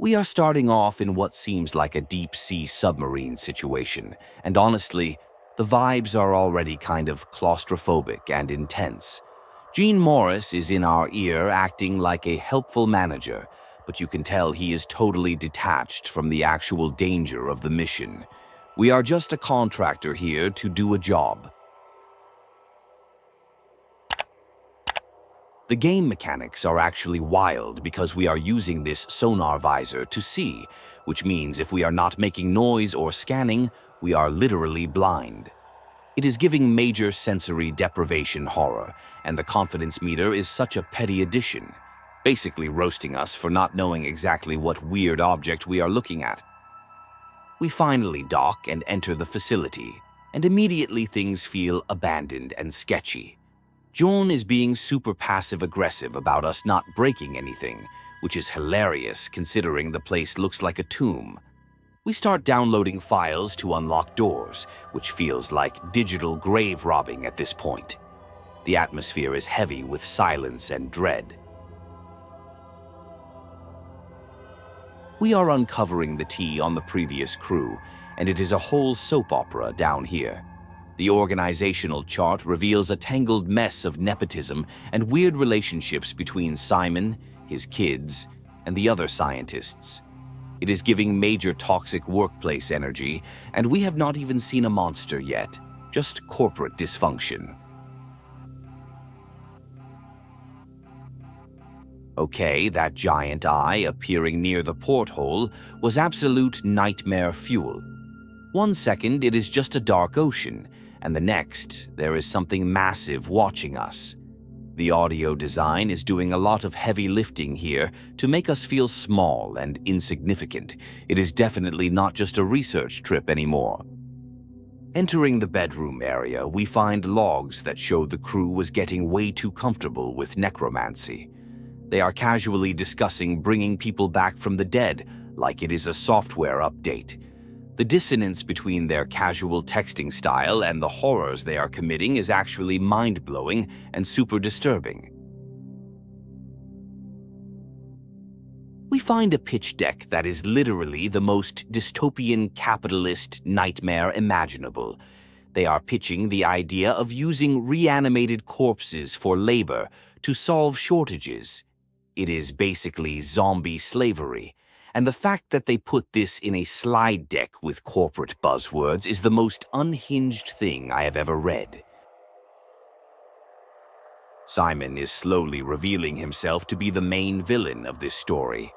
We are starting off in what seems like a deep-sea submarine situation, and honestly, the vibes are already kind of claustrophobic and intense. Gene Morris is in our ear acting like a helpful manager, but you can tell he is totally detached from the actual danger of the mission. We are just a contractor here to do a job. The game mechanics are actually wild because we are using this sonar visor to see, which means if we are not making noise or scanning, we are literally blind. It is giving major sensory deprivation horror, and the confidence meter is such a petty addition, basically roasting us for not knowing exactly what weird object we are looking at. We finally dock and enter the facility, and immediately things feel abandoned and sketchy. John is being super passive-aggressive about us not breaking anything, which is hilarious considering the place looks like a tomb. We start downloading files to unlock doors, which feels like digital grave robbing at this point. The atmosphere is heavy with silence and dread. We are uncovering the tea on the previous crew, and it is a whole soap opera down here. The organizational chart reveals a tangled mess of nepotism and weird relationships between Simon, his kids, and the other scientists. It is giving major toxic workplace energy, and we have not even seen a monster yet, just corporate dysfunction. Okay, that giant eye appearing near the porthole was absolute nightmare fuel. 1 second, it is just a dark ocean, and the next, there is something massive watching us. The audio design is doing a lot of heavy lifting here to make us feel small and insignificant. It is definitely not just a research trip anymore. Entering the bedroom area, we find logs that show the crew was getting way too comfortable with necromancy. They are casually discussing bringing people back from the dead like it is a software update. The dissonance between their casual texting style and the horrors they are committing is actually mind-blowing and super disturbing. We find a pitch deck that is literally the most dystopian capitalist nightmare imaginable. They are pitching the idea of using reanimated corpses for labor to solve shortages. It is basically zombie slavery. And the fact that they put this in a slide deck with corporate buzzwords is the most unhinged thing I have ever read. Simon is slowly revealing himself to be the main villain of this story.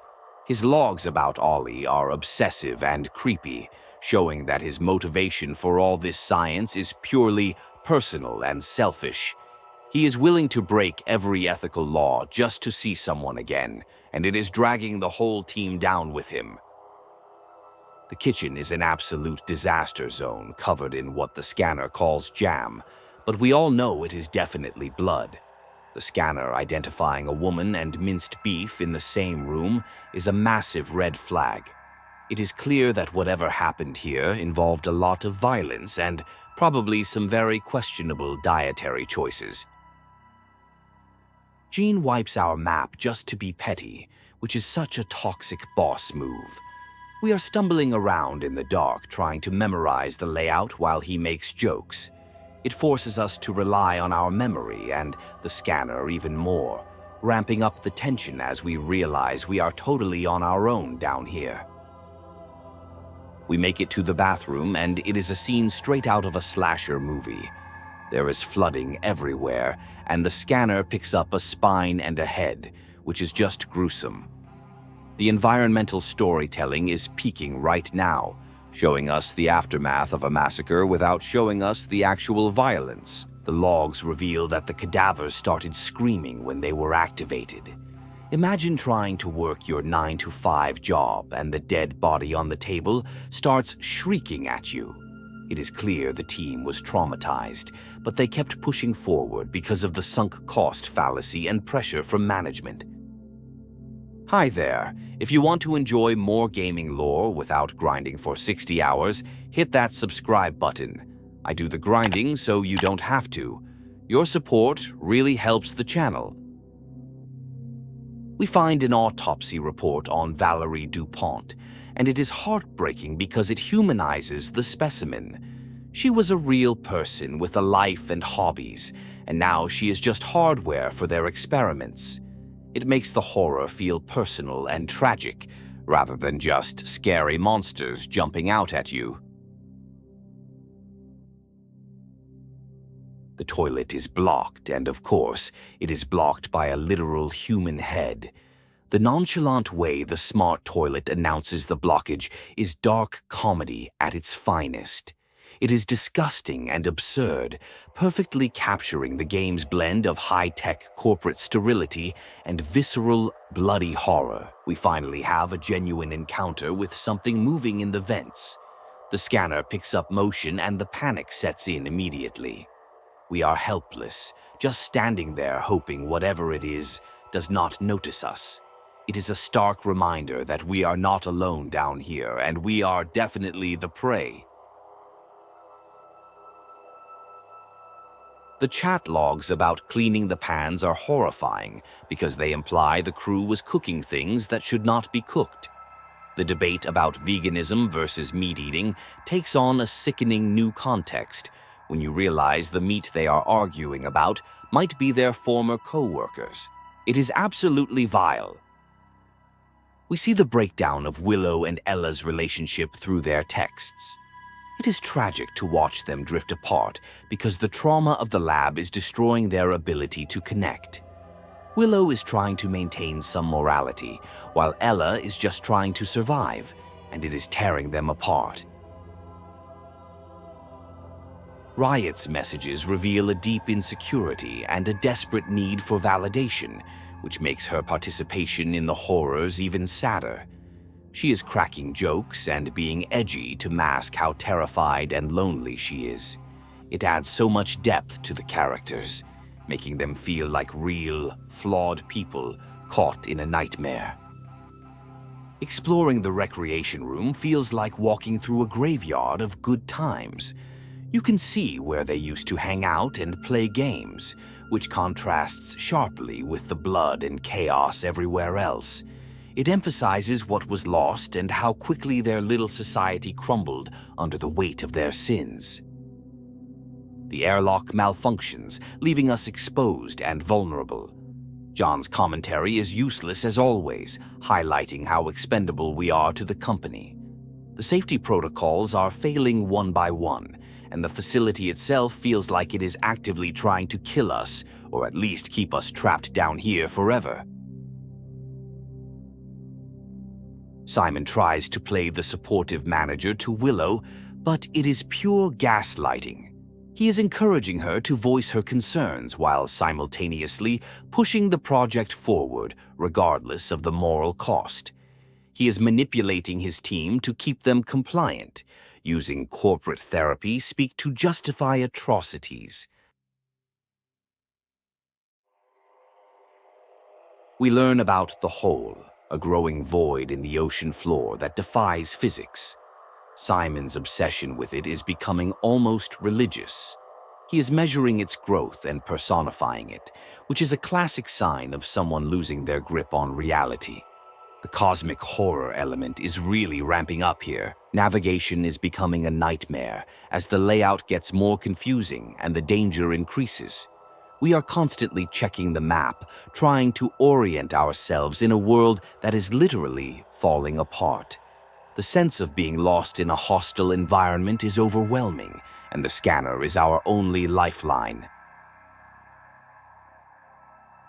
His logs about Ollie are obsessive and creepy, showing that his motivation for all this science is purely personal and selfish. He is willing to break every ethical law just to see someone again, and it is dragging the whole team down with him. The kitchen is an absolute disaster zone covered in what the scanner calls jam, but we all know it is definitely blood. The scanner identifying a woman and minced beef in the same room is a massive red flag. It is clear that whatever happened here involved a lot of violence and probably some very questionable dietary choices. Gene wipes our map just to be petty, which is such a toxic boss move. We are stumbling around in the dark trying to memorize the layout while he makes jokes. It forces us to rely on our memory and the scanner even more, ramping up the tension as we realize we are totally on our own down here. We make it to the bathroom, and it is a scene straight out of a slasher movie. There is flooding everywhere, and the scanner picks up a spine and a head, which is just gruesome. The environmental storytelling is peaking right now, showing us the aftermath of a massacre without showing us the actual violence. The logs reveal that the cadavers started screaming when they were activated. Imagine trying to work your 9-to-5 job and the dead body on the table starts shrieking at you. It is clear the team was traumatized, but they kept pushing forward because of the sunk cost fallacy and pressure from management. Hi there. If you want to enjoy more gaming lore without grinding for 60 hours, hit that subscribe button. I do the grinding so you don't have to. Your support really helps the channel. We find an autopsy report on Valerie DuPont, and it is heartbreaking because it humanizes the specimen. She was a real person with a life and hobbies, and now she is just hardware for their experiments. It makes the horror feel personal and tragic, rather than just scary monsters jumping out at you. The toilet is blocked, and of course, it is blocked by a literal human head. The nonchalant way the smart toilet announces the blockage is dark comedy at its finest. It is disgusting and absurd, perfectly capturing the game's blend of high-tech corporate sterility and visceral, bloody horror. We finally have a genuine encounter with something moving in the vents. The scanner picks up motion and the panic sets in immediately. We are helpless, just standing there hoping whatever it is does not notice us. It is a stark reminder that we are not alone down here, and we are definitely the prey. The chat logs about cleaning the pans are horrifying because they imply the crew was cooking things that should not be cooked. The debate about veganism versus meat eating takes on a sickening new context when you realize the meat they are arguing about might be their former co-workers. It is absolutely vile. We see the breakdown of Willow and Ella's relationship through their texts. It is tragic to watch them drift apart because the trauma of the lab is destroying their ability to connect. Willow is trying to maintain some morality, while Ella is just trying to survive, and it is tearing them apart. Riot's messages reveal a deep insecurity and a desperate need for validation, which makes her participation in the horrors even sadder. She is cracking jokes and being edgy to mask how terrified and lonely she is. It adds so much depth to the characters, making them feel like real, flawed people caught in a nightmare. Exploring the recreation room feels like walking through a graveyard of good times. You can see where they used to hang out and play games, which contrasts sharply with the blood and chaos everywhere else. It emphasizes what was lost and how quickly their little society crumbled under the weight of their sins. The airlock malfunctions, leaving us exposed and vulnerable. John's commentary is useless as always, highlighting how expendable we are to the company. The safety protocols are failing one by one, and the facility itself feels like it is actively trying to kill us, or at least keep us trapped down here forever. Simon tries to play the supportive manager to Willow, but it is pure gaslighting. He is encouraging her to voice her concerns while simultaneously pushing the project forward, regardless of the moral cost. He is manipulating his team to keep them compliant, using corporate therapy speak to justify atrocities. We learn about the hole, a growing void in the ocean floor that defies physics. Simon's obsession with it is becoming almost religious. He is measuring its growth and personifying it, which is a classic sign of someone losing their grip on reality. The cosmic horror element is really ramping up here. Navigation is becoming a nightmare as the layout gets more confusing and the danger increases. We are constantly checking the map, trying to orient ourselves in a world that is literally falling apart. The sense of being lost in a hostile environment is overwhelming, and the scanner is our only lifeline.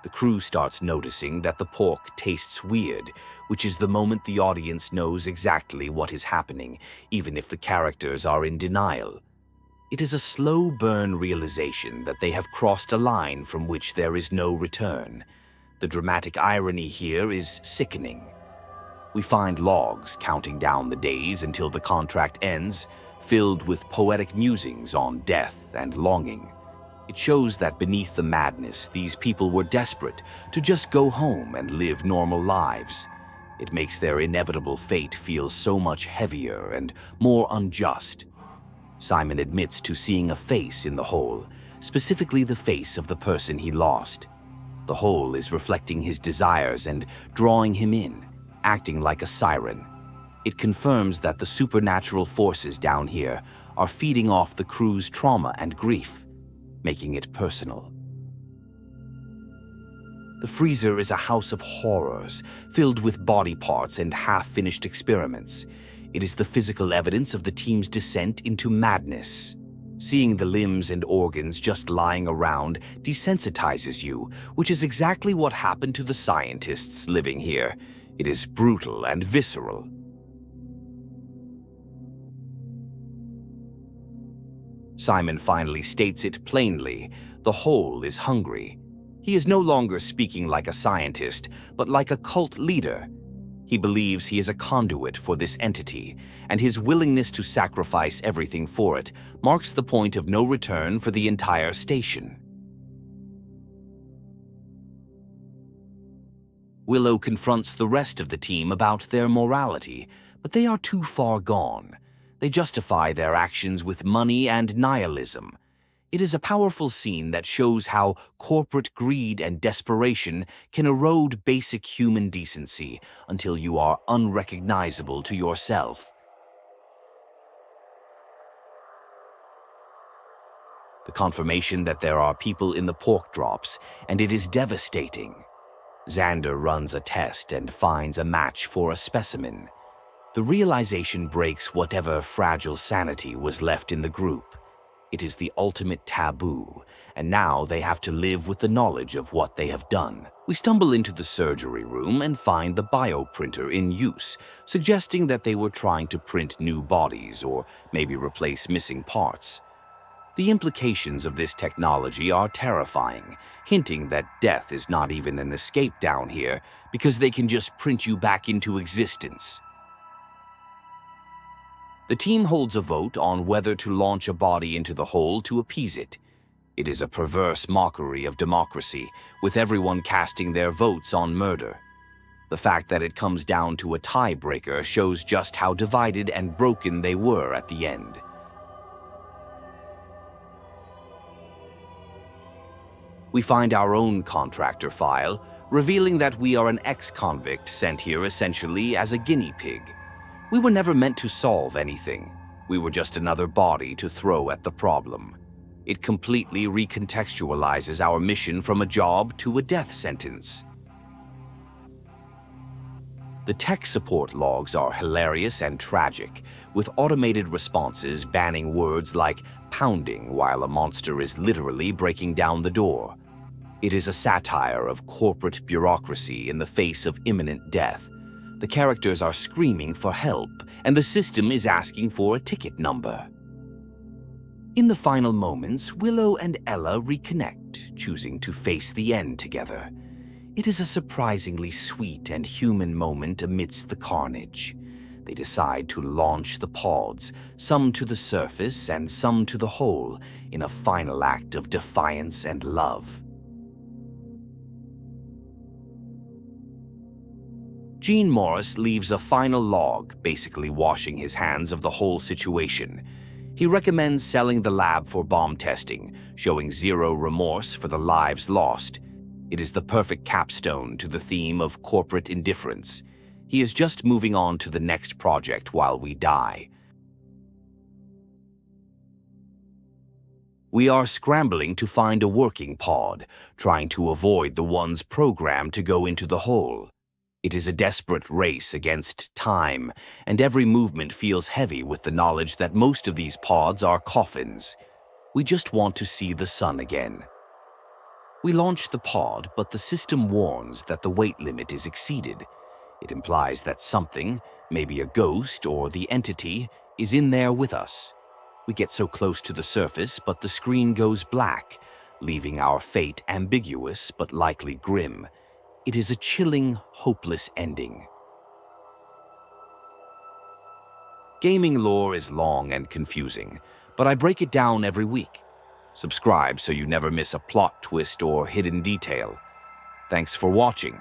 The crew starts noticing that the pork tastes weird, which is the moment the audience knows exactly what is happening, even if the characters are in denial. It is a slow burn realization that they have crossed a line from which there is no return. The dramatic irony here is sickening. We find logs counting down the days until the contract ends, filled with poetic musings on death and longing. It shows that beneath the madness, these people were desperate to just go home and live normal lives. It makes their inevitable fate feel so much heavier and more unjust. Simon admits to seeing a face in the hole, specifically the face of the person he lost. The hole is reflecting his desires and drawing him in, acting like a siren. It confirms that the supernatural forces down here are feeding off the crew's trauma and grief, making it personal. The freezer is a house of horrors, filled with body parts and half-finished experiments. It is the physical evidence of the team's descent into madness. Seeing the limbs and organs just lying around desensitizes you, which is exactly what happened to the scientists living here. It is brutal and visceral. Simon finally states it plainly. The hole is hungry. He is no longer speaking like a scientist, but like a cult leader. He believes he is a conduit for this entity, and his willingness to sacrifice everything for it marks the point of no return for the entire station. Willow confronts the rest of the team about their morality, but they are too far gone. They justify their actions with money and nihilism. It is a powerful scene that shows how corporate greed and desperation can erode basic human decency until you are unrecognizable to yourself. The confirmation that there are people in the pork drops, and it is devastating. Xander runs a test and finds a match for a specimen. The realization breaks whatever fragile sanity was left in the group. It is the ultimate taboo, and now they have to live with the knowledge of what they have done. We stumble into the surgery room and find the bioprinter in use, suggesting that they were trying to print new bodies or maybe replace missing parts. The implications of this technology are terrifying, hinting that death is not even an escape down here because they can just print you back into existence. The team holds a vote on whether to launch a body into the hole to appease it. It is a perverse mockery of democracy, with everyone casting their votes on murder. The fact that it comes down to a tiebreaker shows just how divided and broken they were at the end. We find our own contractor file, revealing that we are an ex-convict sent here essentially as a guinea pig. We were never meant to solve anything. We were just another body to throw at the problem. It completely recontextualizes our mission from a job to a death sentence. The tech support logs are hilarious and tragic, with automated responses banning words like pounding while a monster is literally breaking down the door. It is a satire of corporate bureaucracy in the face of imminent death. The characters are screaming for help, and the system is asking for a ticket number. In the final moments, Willow and Ella reconnect, choosing to face the end together. It is a surprisingly sweet and human moment amidst the carnage. They decide to launch the pods, some to the surface and some to the hole, in a final act of defiance and love. Gene Morris leaves a final log, basically washing his hands of the whole situation. He recommends selling the lab for bomb testing, showing zero remorse for the lives lost. It is the perfect capstone to the theme of corporate indifference. He is just moving on to the next project while we die. We are scrambling to find a working pod, trying to avoid the ones programmed to go into the hole. It is a desperate race against time, and every movement feels heavy with the knowledge that most of these pods are coffins. We just want to see the sun again. We launch the pod, but the system warns that the weight limit is exceeded. It implies that something, maybe a ghost or the entity, is in there with us. We get so close to the surface, but the screen goes black, leaving our fate ambiguous but likely grim. It is a chilling, hopeless ending. Gaming lore is long and confusing, but I break it down every week. Subscribe so you never miss a plot twist or hidden detail. Thanks for watching.